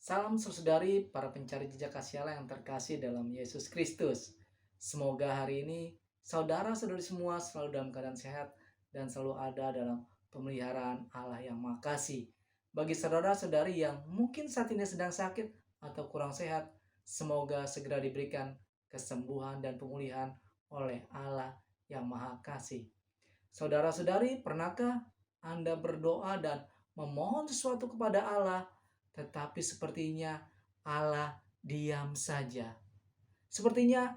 Salam saudari para pencari jejak kasih Allah yang terkasih dalam Yesus Kristus. Semoga hari ini saudara-saudari semua selalu dalam keadaan sehat dan selalu ada dalam pemeliharaan Allah yang Maha Kasih. Bagi saudara-saudari yang mungkin saat ini sedang sakit atau kurang sehat, semoga segera diberikan kesembuhan dan pemulihan oleh Allah yang Maha Kasih. Saudara-saudari, pernahkah Anda berdoa dan memohon sesuatu kepada Allah, tetapi sepertinya Allah diam saja? Sepertinya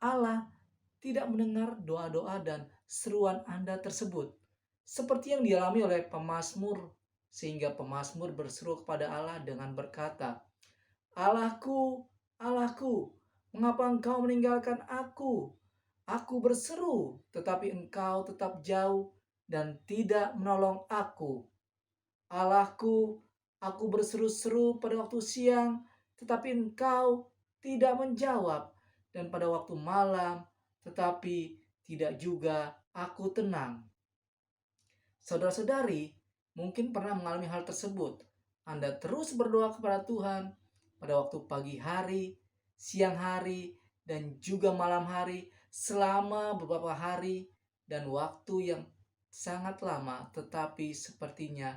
Allah tidak mendengar doa-doa dan seruan Anda tersebut. Seperti yang dialami oleh pemazmur, sehingga pemazmur berseru kepada Allah dengan berkata, "Allahku, Allahku, mengapa engkau meninggalkan aku? Aku berseru, tetapi engkau tetap jauh dan tidak menolong aku. Allahku, aku berseru-seru pada waktu siang, tetapi engkau tidak menjawab. Dan pada waktu malam, tetapi tidak juga aku tenang." Saudara-saudari, mungkin pernah mengalami hal tersebut. Anda terus berdoa kepada Tuhan pada waktu pagi hari, siang hari, dan juga malam hari selama beberapa hari dan waktu yang sangat lama, tetapi sepertinya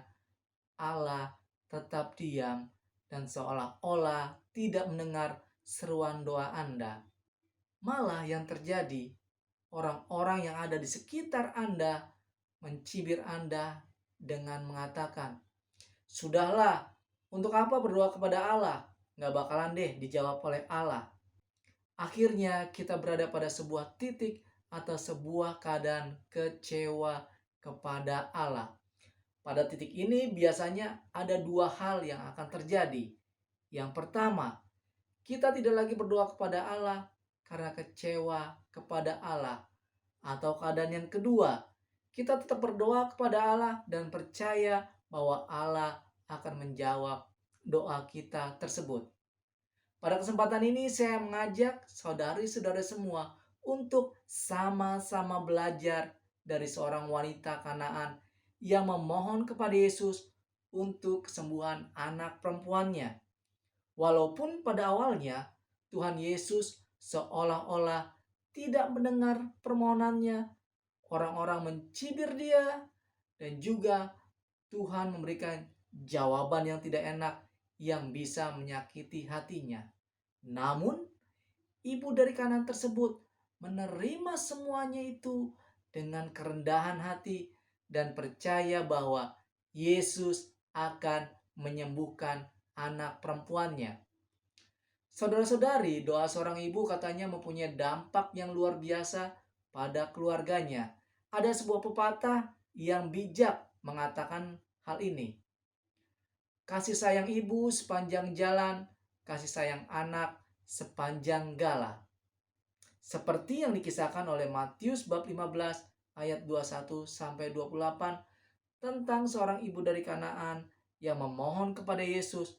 Allah tetap diam dan seolah-olah tidak mendengar seruan doa Anda. Malah yang terjadi, orang-orang yang ada di sekitar Anda mencibir Anda dengan mengatakan, "Sudahlah, untuk apa berdoa kepada Allah? Nggak bakalan deh dijawab oleh Allah." Akhirnya kita berada pada sebuah titik atau sebuah keadaan kecewa kepada Allah. Pada titik ini biasanya ada dua hal yang akan terjadi. Yang pertama, kita tidak lagi berdoa kepada Allah karena kecewa kepada Allah. Atau keadaan yang kedua, kita tetap berdoa kepada Allah dan percaya bahwa Allah akan menjawab doa kita tersebut. Pada kesempatan ini saya mengajak saudari-saudara semua untuk sama-sama belajar dari seorang wanita Kanaan yang memohon kepada Yesus untuk kesembuhan anak perempuannya. Walaupun pada awalnya Tuhan Yesus seolah-olah tidak mendengar permohonannya, orang-orang mencibir dia, dan juga Tuhan memberikan jawaban yang tidak enak yang bisa menyakiti hatinya. Namun, ibu dari Kanaan tersebut menerima semuanya itu dengan kerendahan hati dan percaya bahwa Yesus akan menyembuhkan anak perempuannya. Saudara-saudari, doa seorang ibu katanya mempunyai dampak yang luar biasa pada keluarganya. Ada sebuah pepatah yang bijak mengatakan hal ini. Kasih sayang ibu sepanjang jalan, kasih sayang anak sepanjang gala. Seperti yang dikisahkan oleh Matius bab 15 ayat 21 sampai 28 tentang seorang ibu dari Kanaan yang memohon kepada Yesus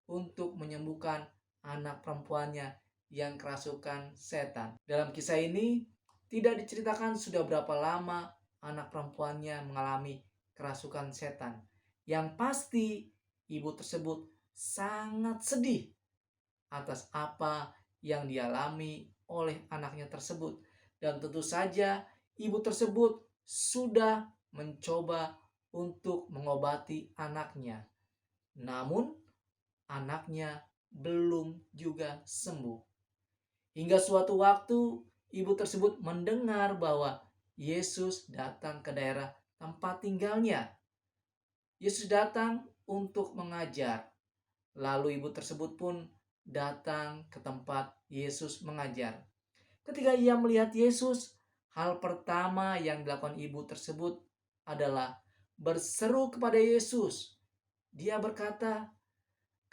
untuk menyembuhkan anak perempuannya yang kerasukan setan. Dalam kisah ini tidak diceritakan sudah berapa lama anak perempuannya mengalami kerasukan setan. Yang pasti ibu tersebut sangat sedih atas apa yang dialami oleh anaknya tersebut. Dan tentu saja ibu tersebut sudah mencoba untuk mengobati anaknya. Namun anaknya belum juga sembuh. Hingga suatu waktu ibu tersebut mendengar bahwa Yesus datang ke daerah tempat tinggalnya. Yesus datang untuk mengajar. Lalu ibu tersebut pun datang ke tempat Yesus mengajar. Ketika ia melihat Yesus, hal pertama yang dilakukan ibu tersebut adalah berseru kepada Yesus. Dia berkata,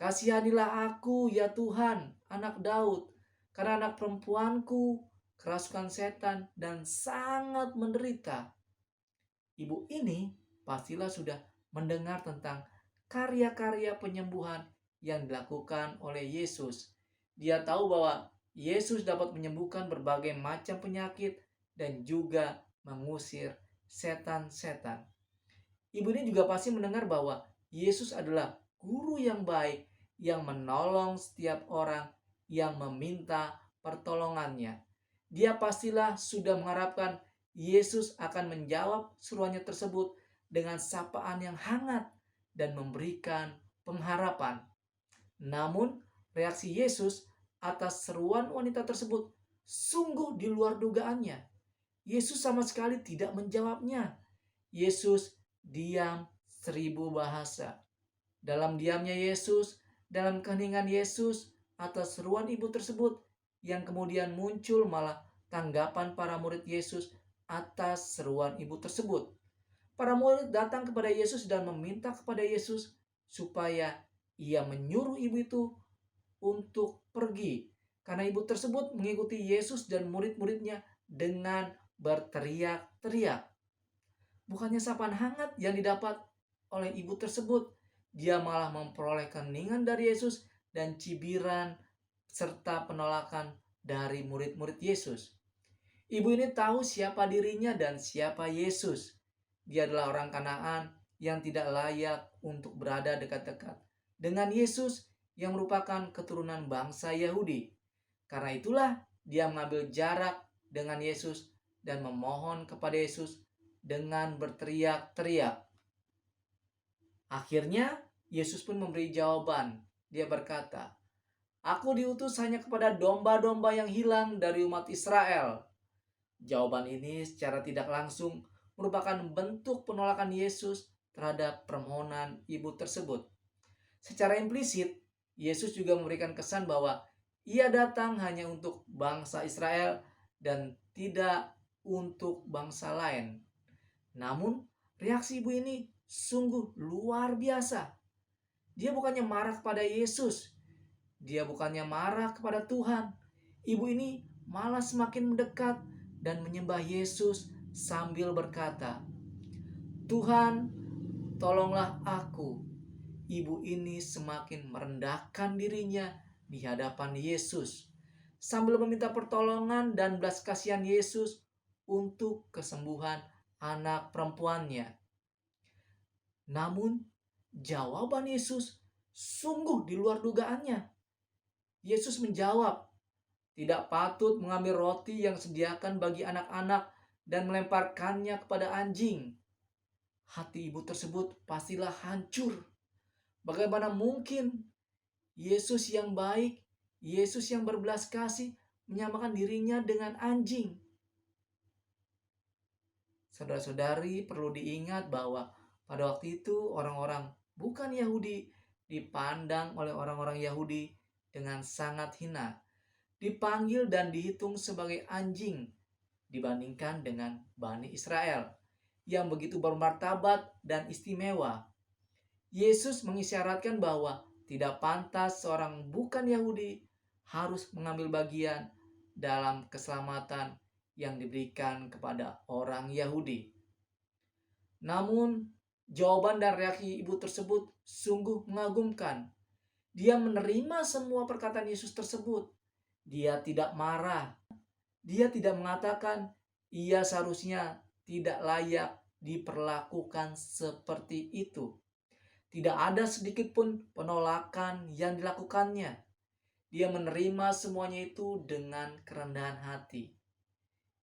"Kasihanilah aku ya Tuhan, anak Daud, karena anak perempuanku kerasukan setan dan sangat menderita." Ibu ini pastilah sudah mendengar tentang karya-karya penyembuhan yang dilakukan oleh Yesus. Dia tahu bahwa Yesus dapat menyembuhkan berbagai macam penyakit dan juga mengusir setan-setan. Ibu ini juga pasti mendengar bahwa Yesus adalah guru yang baik yang menolong setiap orang yang meminta pertolongannya. Dia pastilah sudah mengharapkan Yesus akan menjawab seruannya tersebut dengan sapaan yang hangat dan memberikan pengharapan. Namun, reaksi Yesus atas seruan wanita tersebut sungguh di luar dugaannya. Yesus sama sekali tidak menjawabnya. Yesus diam 1000 bahasa. Dalam diamnya Yesus, dalam keheningan Yesus atas seruan ibu tersebut, yang kemudian muncul malah tanggapan para murid Yesus atas seruan ibu tersebut. Para murid datang kepada Yesus dan meminta kepada Yesus supaya ia menyuruh ibu itu untuk pergi. Karena ibu tersebut mengikuti Yesus dan murid-muridnya dengan berteriak-teriak. Bukannya sapaan hangat yang didapat oleh ibu tersebut, dia malah memperoleh keningan dari Yesus dan cibiran serta penolakan dari murid-murid Yesus. Ibu ini tahu siapa dirinya dan siapa Yesus. Dia adalah orang Kanaan yang tidak layak untuk berada dekat-dekat dengan Yesus yang merupakan keturunan bangsa Yahudi. Karena itulah dia mengambil jarak dengan Yesus dan memohon kepada Yesus dengan berteriak-teriak. Akhirnya Yesus pun memberi jawaban. Dia berkata, "Aku diutus hanya kepada domba-domba yang hilang dari umat Israel." Jawaban ini secara tidak langsung merupakan bentuk penolakan Yesus terhadap permohonan ibu tersebut. Secara implisit, Yesus juga memberikan kesan bahwa ia datang hanya untuk bangsa Israel dan tidak untuk bangsa lain. Namun, reaksi ibu ini sungguh luar biasa. Dia bukannya marah kepada Yesus. Dia bukannya marah kepada Tuhan. Ibu ini malah semakin mendekat dan menyembah Yesus sambil berkata, "Tuhan, tolonglah aku." Ibu ini semakin merendahkan dirinya di hadapan Yesus sambil meminta pertolongan dan belas kasihan Yesus untuk kesembuhan anak perempuannya. Namun, jawaban Yesus sungguh di luar dugaannya. Yesus menjawab, "Tidak patut mengambil roti yang disediakan bagi anak-anak dan melemparkannya kepada anjing." Hati ibu tersebut pastilah hancur. Bagaimana mungkin Yesus yang baik, Yesus yang berbelas kasih menyamakan dirinya dengan anjing? Saudara-saudari, perlu diingat bahwa pada waktu itu orang-orang bukan Yahudi dipandang oleh orang-orang Yahudi dengan sangat hina, dipanggil dan dihitung sebagai anjing dibandingkan dengan Bani Israel yang begitu bermartabat dan istimewa. Yesus mengisyaratkan bahwa tidak pantas seorang bukan Yahudi harus mengambil bagian dalam keselamatan yang diberikan kepada orang Yahudi. Namun, jawaban dan reaksi ibu tersebut sungguh mengagumkan. Dia menerima semua perkataan Yesus tersebut. Dia tidak marah. Dia tidak mengatakan ia seharusnya tidak layak diperlakukan seperti itu. Tidak ada sedikit pun penolakan yang dilakukannya. Dia menerima semuanya itu dengan kerendahan hati.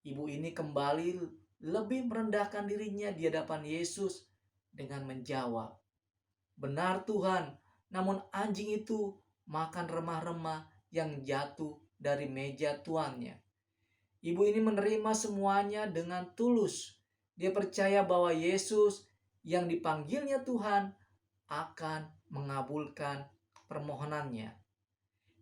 Ibu ini kembali lebih merendahkan dirinya di hadapan Yesus dengan menjawab, "Benar Tuhan, namun anjing itu makan remah-remah yang jatuh dari meja tuannya." Ibu ini menerima semuanya dengan tulus. Dia percaya bahwa Yesus yang dipanggilnya Tuhan akan mengabulkan permohonannya.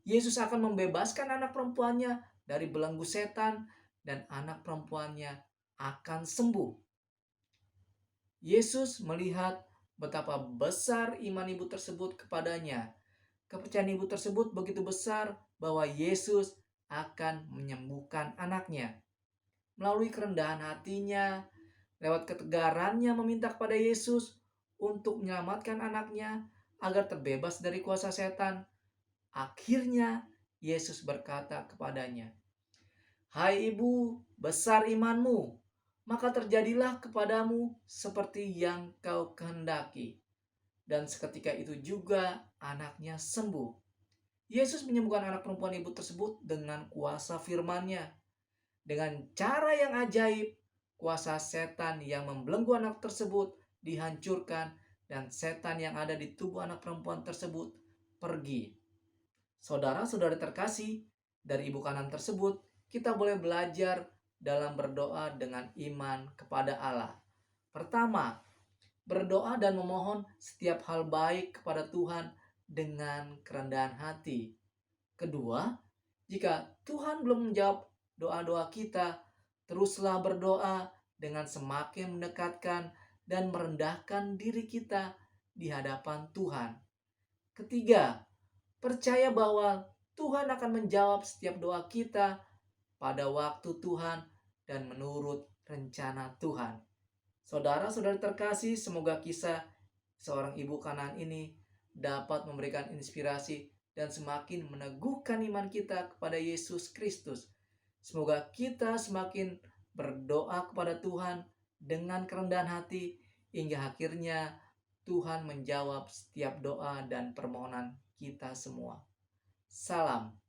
Yesus akan membebaskan anak perempuannya dari belenggu setan dan anak perempuannya akan sembuh. Yesus melihat betapa besar iman ibu tersebut kepadanya. Kepercayaan ibu tersebut begitu besar bahwa Yesus akan menyembuhkan anaknya. Melalui kerendahan hatinya, lewat ketegarannya meminta kepada Yesus untuk menyelamatkan anaknya agar terbebas dari kuasa setan. Akhirnya Yesus berkata kepadanya, "Hai ibu, besar imanmu, maka terjadilah kepadamu seperti yang kau kehendaki." dan seketika itu juga anaknya sembuh. Yesus menyembuhkan anak perempuan ibu tersebut dengan kuasa firman-Nya. Dengan cara yang ajaib, kuasa setan yang membelenggu anak tersebut dihancurkan dan setan yang ada di tubuh anak perempuan tersebut pergi. Saudara-saudari terkasih, dari ibu kanan tersebut kita boleh belajar dalam berdoa dengan iman kepada Allah. Pertama, berdoa dan memohon setiap hal baik kepada Tuhan dengan kerendahan hati. Kedua, jika Tuhan belum menjawab doa-doa kita, teruslah berdoa dengan semakin mendekatkan dan merendahkan diri kita di hadapan Tuhan. Ketiga, percaya bahwa Tuhan akan menjawab setiap doa kita pada waktu Tuhan dan menurut rencana Tuhan. Saudara-saudari terkasih, semoga kisah seorang ibu kanan ini dapat memberikan inspirasi dan semakin meneguhkan iman kita kepada Yesus Kristus. Semoga kita semakin berdoa kepada Tuhan dengan kerendahan hati hingga akhirnya Tuhan menjawab setiap doa dan permohonan kita semua. Salam.